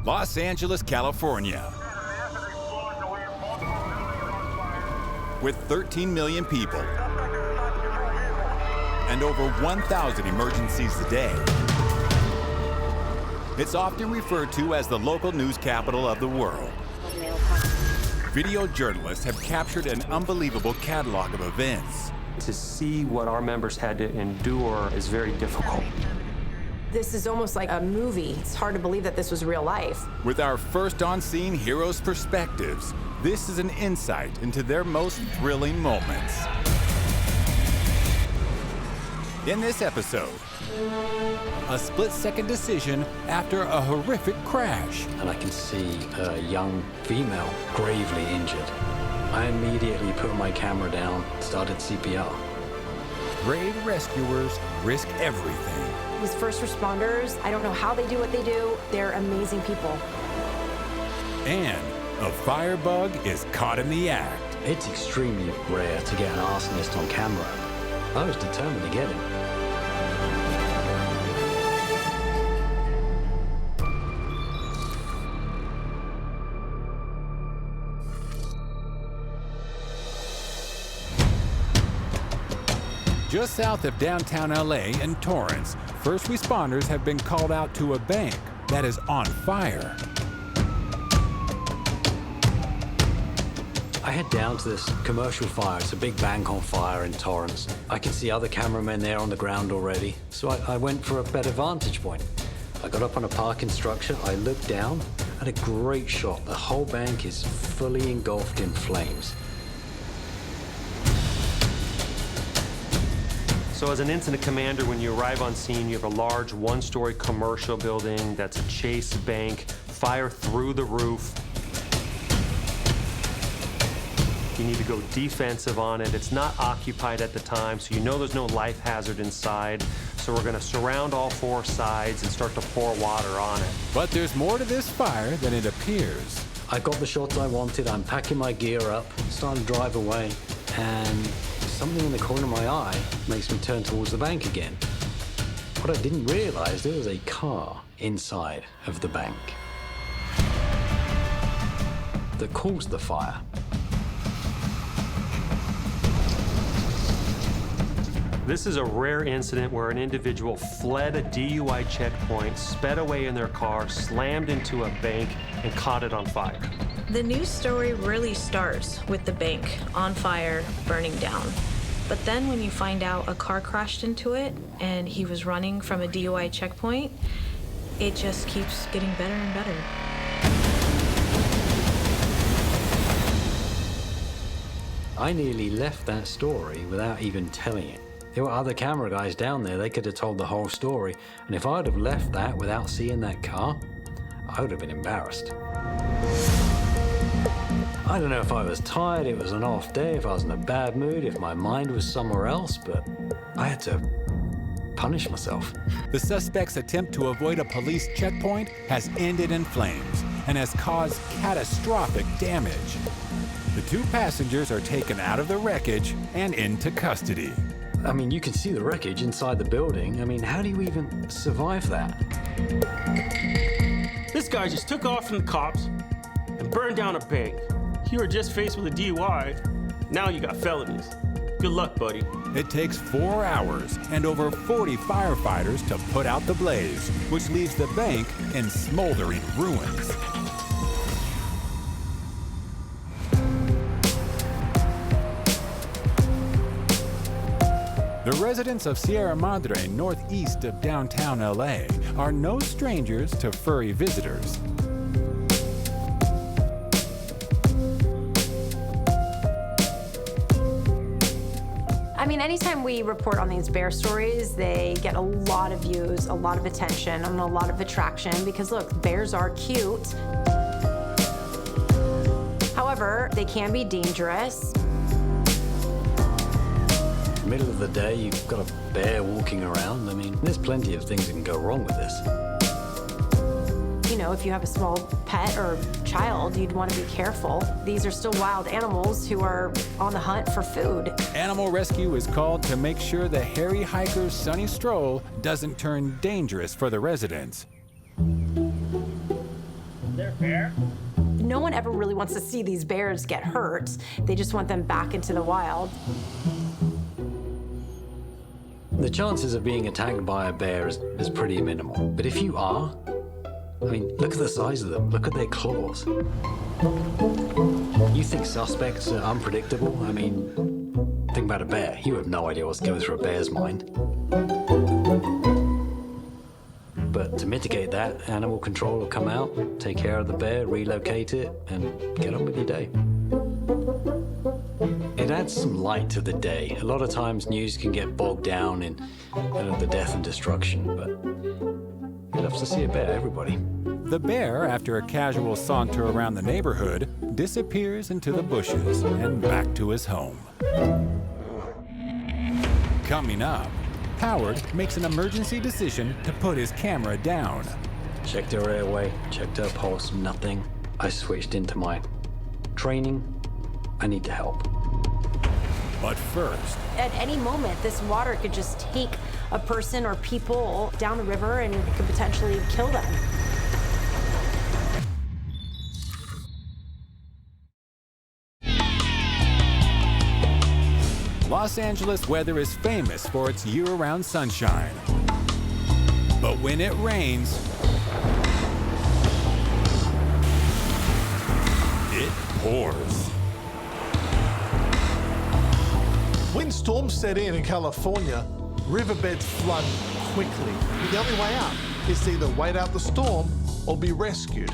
Los Angeles, California. With 13 million people and over 1,000 emergencies a day, it's often referred to as the local news capital of the world. Video journalists have captured an unbelievable catalog of events. To see what our members had to endure is very difficult. This is almost like a movie. It's hard to believe that this was real life. With our first on-scene heroes' perspectives, this is an insight into their most thrilling moments. In this episode, a split-second decision after a horrific crash. And I can see a young female gravely injured. I immediately put my camera down, started CPR. Brave rescuers risk everything. These first responders, I don't know how they do what they do. They're amazing people. And a firebug is caught in the act. It's extremely rare to get an arsonist on camera. I was determined to get him. Just south of downtown LA in Torrance, first responders have been called out to a bank that is on fire. I head down to this commercial fire. It's a big bank on fire in Torrance. I can see other cameramen there on the ground already, so I went for a better vantage point. I got up on a parking structure, I looked down, had a great shot. The whole bank is fully engulfed in flames. So as an incident commander, when you arrive on scene, you have a large one-story commercial building that's a Chase Bank, fire through the roof. You need to go defensive on it. It's not occupied at the time, so you know there's no life hazard inside. So we're gonna surround all four sides and start to pour water on it. But there's more to this fire than it appears. I got the shots I wanted, I'm packing my gear up, starting to drive away, and something in the corner of my eye makes me turn towards the bank again. What I didn't realize, there was a car inside of the bank that caused the fire. This is a rare incident where an individual fled a DUI checkpoint, sped away in their car, slammed into a bank, and caught it on fire. The news story really starts with the bank on fire, burning down. But then when you find out a car crashed into it and he was running from a DUI checkpoint, it just keeps getting better and better. I nearly left that story without even telling it. There were other camera guys down there, they could have told the whole story. And if I'd have left that without seeing that car, I would have been embarrassed. I don't know if I was tired, it was an off day, if I was in a bad mood, if my mind was somewhere else, but I had to punish myself. The suspect's attempt to avoid a police checkpoint has ended in flames and has caused catastrophic damage. The two passengers are taken out of the wreckage and into custody. I mean, you can see the wreckage inside the building. I mean, how do you even survive that? This guy just took off from the cops and burned down a bank. You were just faced with a DUI. Now you got felonies. Good luck, buddy. It takes 4 hours and over 40 firefighters to put out the blaze, which leaves the bank in smoldering ruins. The residents of Sierra Madre, northeast of downtown LA, are no strangers to furry visitors. I mean, anytime we report on these bear stories, they get a lot of views, a lot of attention, and a lot of attraction because, look, bears are cute. However, they can be dangerous. Middle of the day, you've got a bear walking around. I mean, there's plenty of things that can go wrong with this. You know, if you have a small pet or child, you'd want to be careful. These are still wild animals who are on the hunt for food. Animal rescue is called to make sure the hairy hiker's sunny stroll doesn't turn dangerous for the residents. bear? No one ever really wants to see these bears get hurt. They just want them back into the wild. The chances of being attacked by a bear is pretty minimal. But if you are, I mean, look at the size of them. Look at their claws. You think suspects are unpredictable? I mean, think about a bear. You have no idea what's going through a bear's mind. But to mitigate that, animal control will come out, take care of the bear, relocate it, and get on with your day. It adds some light to the day. A lot of times news can get bogged down in the death and destruction, but you love to see a bear, everybody. The bear, after a casual saunter around the neighborhood, disappears into the bushes and back to his home. Coming up, Howard makes an emergency decision to put his camera down. Checked her airway, checked her pulse, nothing. I switched into my training. I need to help. But first, At any moment, this water could just take a person or people down the river and it could potentially kill them. Los Angeles weather is famous for its year-round sunshine. But when it rains, it pours. When storms set in California, riverbeds flood quickly. The only way out is to either wait out the storm or be rescued.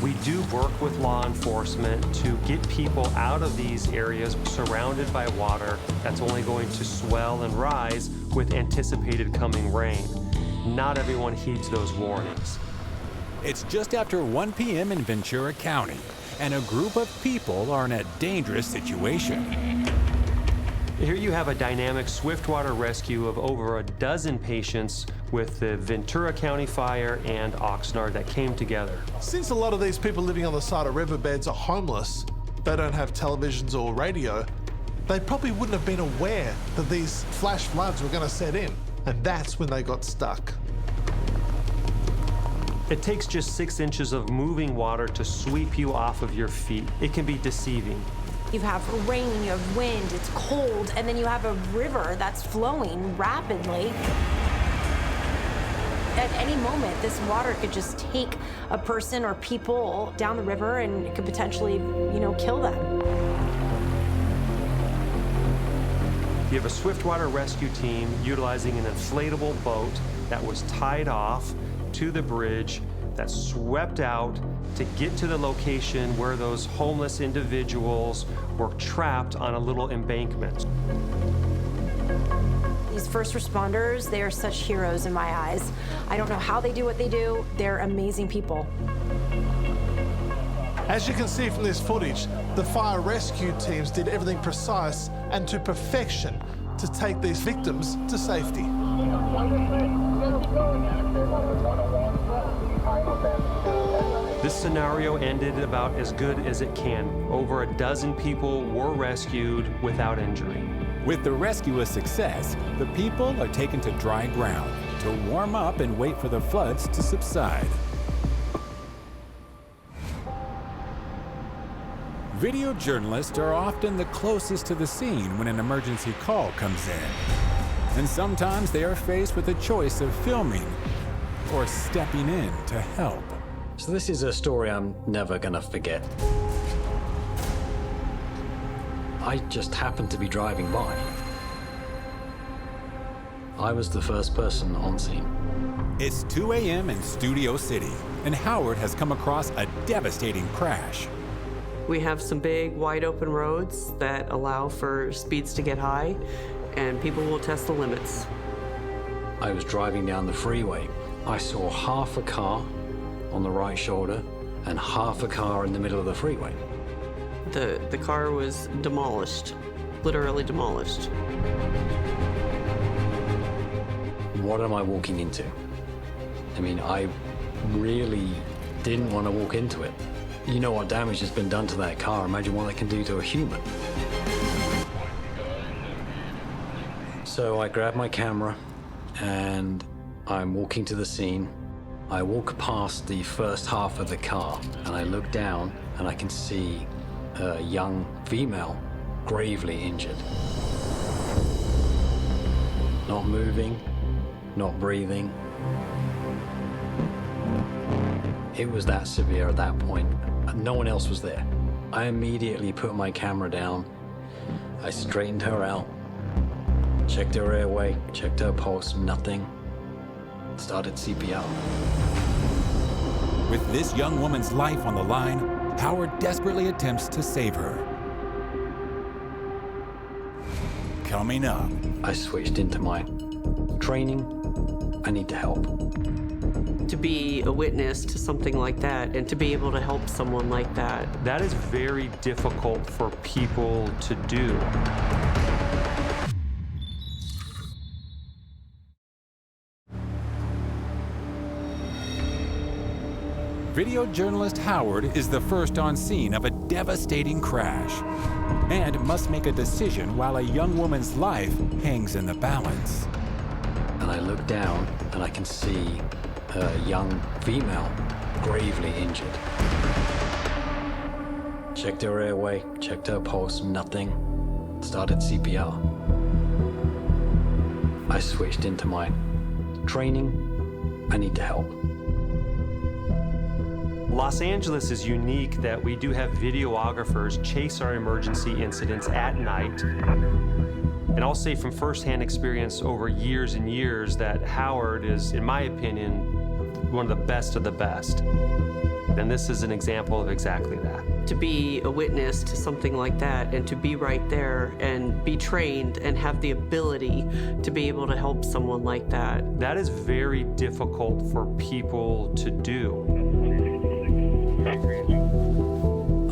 We do work with law enforcement to get people out of these areas surrounded by water that's only going to swell and rise with anticipated coming rain. Not everyone heeds those warnings. It's just after 1 p.m. in Ventura County, and a group of people are in a dangerous situation. Here you have a dynamic swiftwater rescue of over a dozen patients with the Ventura County Fire and Oxnard that came together. Since a lot of these people living on the side of riverbeds are homeless, they don't have televisions or radio, they probably wouldn't have been aware that these flash floods were going to set in, and that's when they got stuck. It takes just 6 inches of moving water to sweep you off of your feet. It can be deceiving. You have rain, you have wind, it's cold, and then you have a river that's flowing rapidly. At any moment, this water could just take a person or people down the river and it could potentially, kill them. You have a swiftwater rescue team utilizing an inflatable boat that was tied off to the bridge that swept out to get to the location where those homeless individuals were trapped on a little embankment. These first responders, they are such heroes in my eyes. I don't know how they do what they do. They're amazing people. As you can see from this footage, the fire rescue teams did everything precise and to perfection to take these victims to safety. This scenario ended about as good as it can. Over a dozen people were rescued without injury. With the rescue a success, the people are taken to dry ground to warm up and wait for the floods to subside. Video journalists are often the closest to the scene when an emergency call comes in. And sometimes they are faced with a choice of filming or stepping in to help. So this is a story I'm never gonna forget. I just happened to be driving by. I was the first person on scene. It's 2 a.m. in Studio City, and Howard has come across a devastating crash. We have some big, wide open roads that allow for speeds to get high, and people will test the limits. I was driving down the freeway. I saw half a car on the right shoulder and half a car in the middle of the freeway. The car was demolished, literally demolished. What am I walking into? I mean, I really didn't want to walk into it. You know what damage has been done to that car. Imagine what that can do to a human. So I grabbed my camera and I'm walking to the scene. I walk past the first half of the car, and I look down, and I can see a young female, gravely injured. Not moving, not breathing. It was that severe at that point. No one else was there. I immediately put my camera down. I straightened her out, checked her airway, checked her pulse, nothing. Started CPR. With this young woman's life on the line, Howard desperately attempts to save her. Coming up. I switched into my training. I need to help. To be a witness to something like that and to be able to help someone like that. That is very difficult for people to do. Video journalist Howard is the first on scene of a devastating crash and must make a decision while a young woman's life hangs in the balance. And I look down and I can see a young female, gravely injured. Checked her airway, checked her pulse, nothing. Started CPR. I switched into my training. I need to help. Los Angeles is unique that we do have videographers chase our emergency incidents at night. And I'll say from firsthand experience over years and years that Howard is, in my opinion, one of the best of the best. And this is an example of exactly that. To be a witness to something like that and to be right there and be trained and have the ability to be able to help someone like that. That is very difficult for people to do.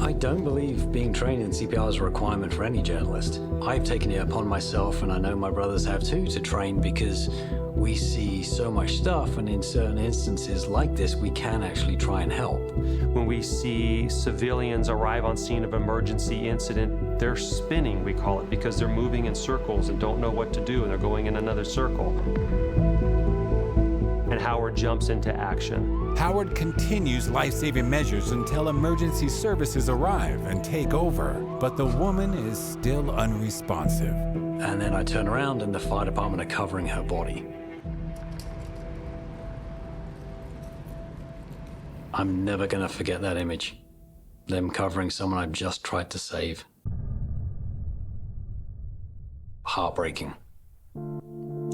I don't believe being trained in CPR is a requirement for any journalist. I've taken it upon myself, and I know my brothers have too, to train because we see so much stuff, and in certain instances like this, we can actually try and help. When we see civilians arrive on scene of emergency incident, they're spinning, we call it, because they're moving in circles and don't know what to do, and they're going in another circle. And Howard jumps into action. Howard continues life-saving measures until emergency services arrive and take over, but the woman is still unresponsive. And then I turn around and the fire department are covering her body. I'm never gonna forget that image. Them covering someone I've just tried to save. Heartbreaking.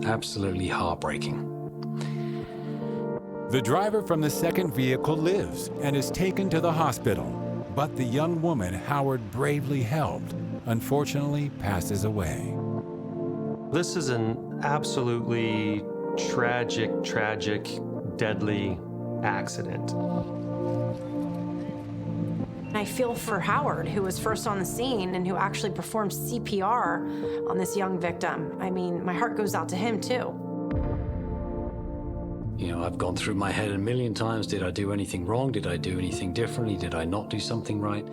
Absolutely heartbreaking. The driver from the second vehicle lives and is taken to the hospital, but the young woman Howard bravely helped, unfortunately passes away. This is an absolutely tragic, deadly accident. I feel for Howard, who was first on the scene and who actually performed CPR on this young victim. I mean, my heart goes out to him too. You know, I've gone through my head a million times. Did I do anything wrong? Did I do anything differently? Did I not do something right?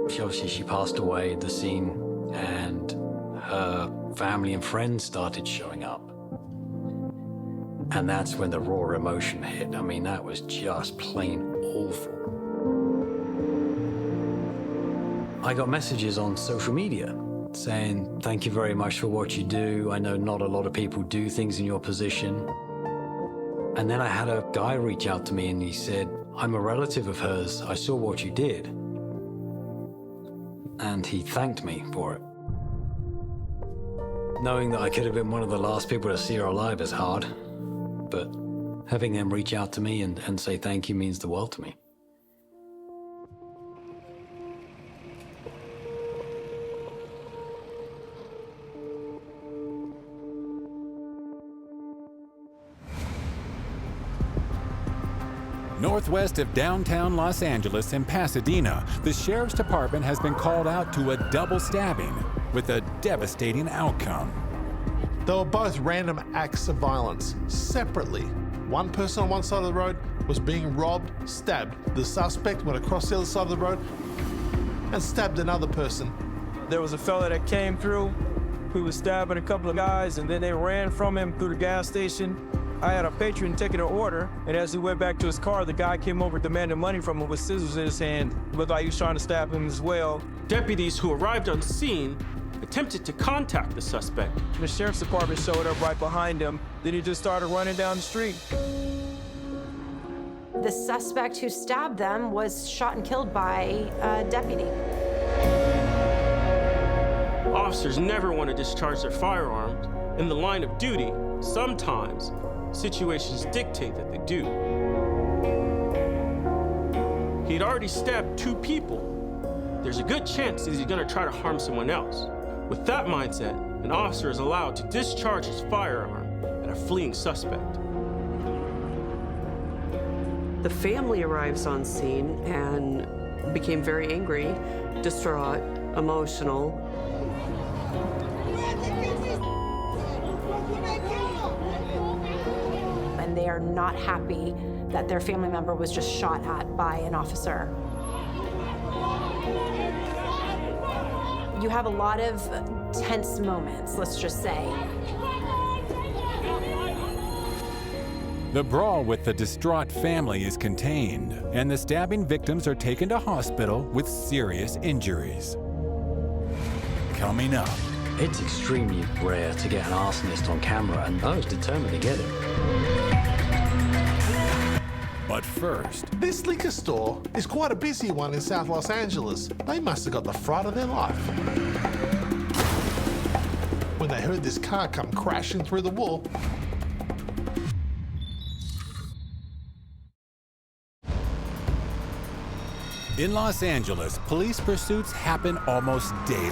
She passed away at the scene, and her family and friends started showing up. And that's when the raw emotion hit. I mean, that was just plain awful. I got messages on social media saying, "Thank you very much for what you do. I know not a lot of people do things in your position." And then I had a guy reach out to me and he said, "I'm a relative of hers. I saw what you did." And he thanked me for it. Knowing that I could have been one of the last people to see her alive is hard, but having them reach out to me and say thank you means the world to me. Northwest of downtown Los Angeles in Pasadena, the sheriff's department has been called out to a double stabbing with a devastating outcome. They were both random acts of violence, separately. One person on one side of the road was being robbed, stabbed. The suspect went across the other side of the road and stabbed another person. There was a fella that came through who was stabbing a couple of guys, and then they ran from him through the gas station I had a patron taking an order, and as he went back to his car, the guy came over demanding money from him with scissors in his hand. Looked like he was trying to stab him as well. Deputies who arrived on scene attempted to contact the suspect. The sheriff's department showed up right behind him. Then he just started running down the street. The suspect who stabbed them was shot and killed by a deputy. Officers never want to discharge their firearms. In the line of duty, sometimes situations dictate that they do. He'd already stabbed 2 people. There's a good chance that he's going to try to harm someone else. With that mindset, an officer is allowed to discharge his firearm at a fleeing suspect. The family arrives on scene and became very angry, distraught, emotional. And they are not happy that their family member was just shot at by an officer. You have a lot of tense moments, let's just say. The brawl with the distraught family is contained, and the stabbing victims are taken to hospital with serious injuries. Coming up. It's extremely rare to get an arsonist on camera, and I was determined to get it. But first, This liquor store is quite a busy one in South Los Angeles. They must have got the fright of their life when they heard this car come crashing through the wall. in Los Angeles, police pursuits happen almost daily.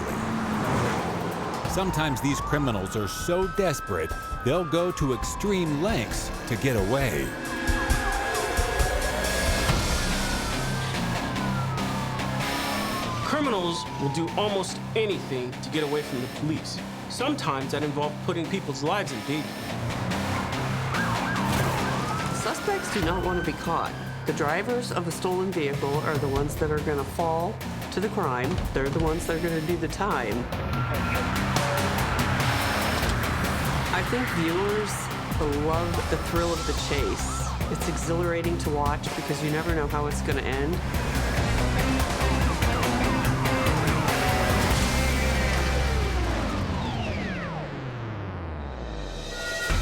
Sometimes these criminals are so desperate, they'll go to extreme lengths to get away. Criminals will do almost anything to get away from the police. Sometimes that involves putting people's lives in danger. Suspects do not want to be caught. The drivers of a stolen vehicle are the ones that are going to fall to the crime. They're the ones that are going to do the time. I think viewers love the thrill of the chase. It's exhilarating to watch because you never know how it's going to end.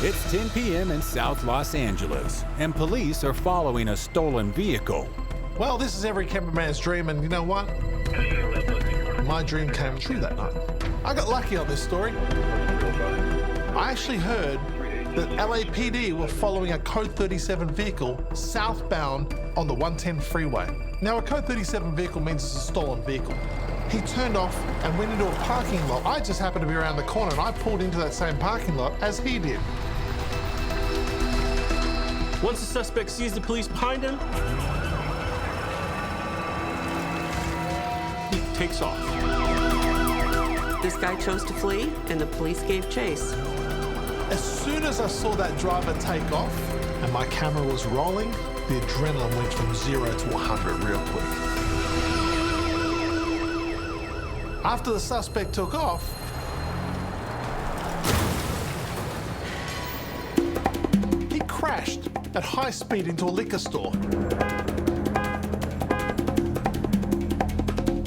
It's 10 p.m. in South Los Angeles, and police are following a stolen vehicle. Well, this is every cameraman's dream, and you know what? My dream came true that night. I got lucky on this story. I actually heard that LAPD were following a Code 37 vehicle southbound on the 110 freeway. Now, a Code 37 vehicle means it's a stolen vehicle. He turned off and went into a parking lot. I just happened to be around the corner, and I pulled into that same parking lot as he did. Once the suspect sees the police behind him, he takes off. This guy chose to flee, and the police gave chase. As soon as I saw that driver take off and my camera was rolling, the adrenaline went from 0 to 100 real quick. After the suspect took off, he crashed at high speed into a liquor store.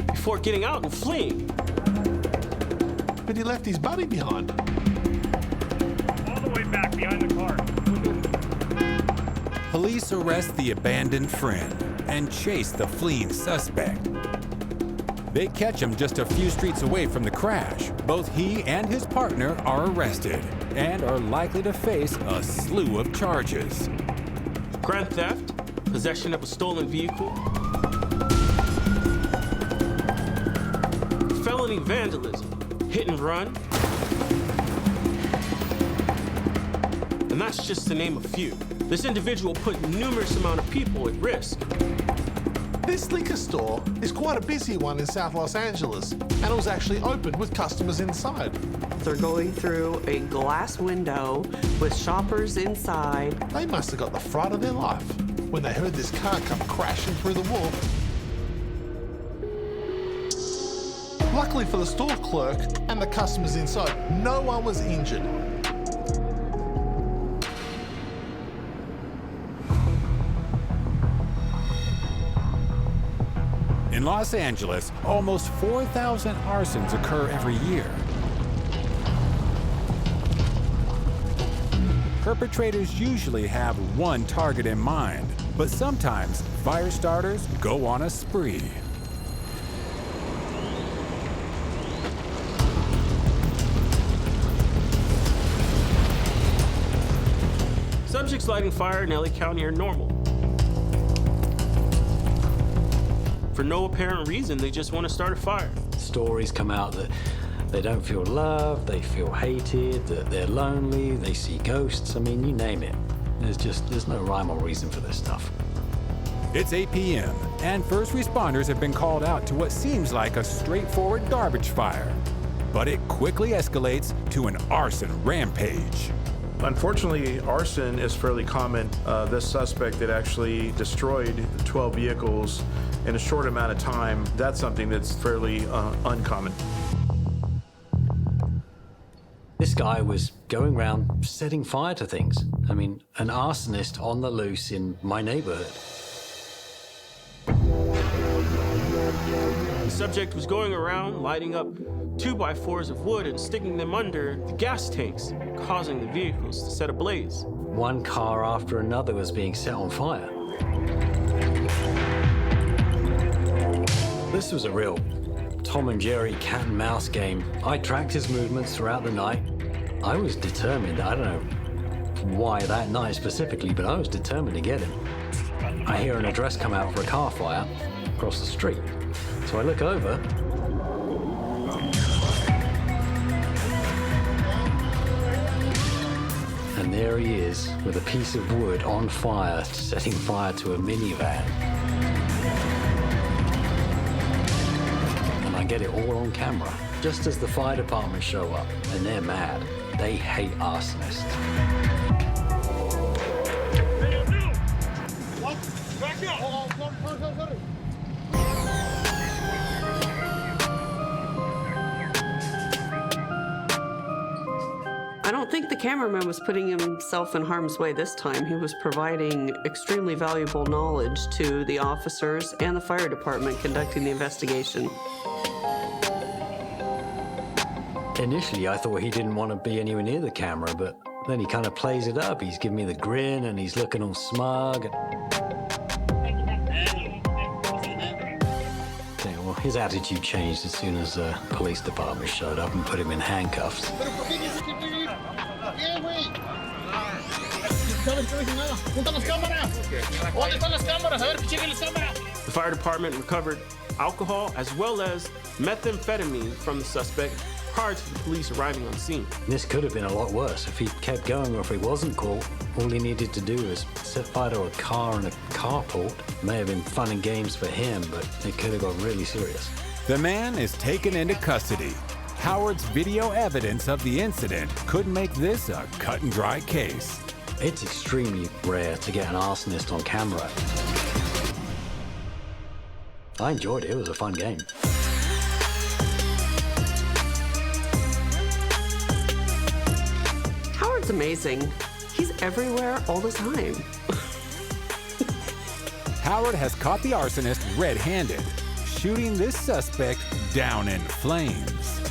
Before getting out and fleeing. But he left his buddy behind. All the way back behind the car. Police arrest the abandoned friend and chase the fleeing suspect. They catch him just a few streets away from the crash. Both he and his partner are arrested and are likely to face a slew of charges. Grand theft, possession of a stolen vehicle, felony vandalism, hit and run, and that's just to name a few. This individual put numerous amount of people at risk. This liquor store is quite a busy one in South Los Angeles, and it was actually open with customers inside. They're going through a glass window with shoppers inside. They must have got the fright of their life when they heard this car come crashing through the wall. Luckily for the store clerk and the customers inside, no one was injured. In Los Angeles, almost 4,000 arsons occur every year. Perpetrators usually have one target in mind, but sometimes fire starters go on a spree. Subjects lighting fire in LA County are normal. For no apparent reason, they just want to start a fire. Stories come out that they don't feel loved, they feel hated, that they're lonely, they see ghosts. I mean, you name it. There's no rhyme or reason for this stuff. It's 8 p.m., and first responders have been called out to what seems like a straightforward garbage fire. But it quickly escalates to an arson rampage. Unfortunately, arson is fairly common. This suspect that actually destroyed 12 vehicles in a short amount of time, that's something that's fairly uncommon. This guy was going around setting fire to things. I mean, an arsonist on the loose in my neighborhood. The subject was going around lighting up 2x4s of wood and sticking them under the gas tanks, causing the vehicles to set ablaze. One car after another was being set on fire. This was a real Tom and Jerry cat and mouse game. I tracked his movements throughout the night. I was determined, I don't know why that night specifically, but I was determined to get him. I hear an address come out for a car fire across the street. So I look over. And there he is with a piece of wood on fire, setting fire to a minivan. And I get it all on camera. Just as the fire department show up, and they're mad. They hate arsonists. I don't think the cameraman was putting himself in harm's way this time. He was providing extremely valuable knowledge to the officers and the fire department conducting the investigation. Initially, I thought he didn't want to be anywhere near the camera, but then he kind of plays it up. He's giving me the grin and he's looking all smug. Okay, well, his attitude changed as soon as the police department showed up and put him in handcuffs. The fire department recovered alcohol as well as methamphetamine from the suspect prior to the police arriving on scene. This could have been a lot worse. If he kept going or if he wasn't caught, all he needed to do was set fire to a car in a carport. May have been fun and games for him, but it could have got really serious. The man is taken into custody. Howard's video evidence of the incident could make this a cut and dry case. It's extremely rare to get an arsonist on camera. I enjoyed it. It was a fun game. Howard's amazing. He's everywhere all the time. Howard has caught the arsonist red-handed, shooting this suspect down in flames.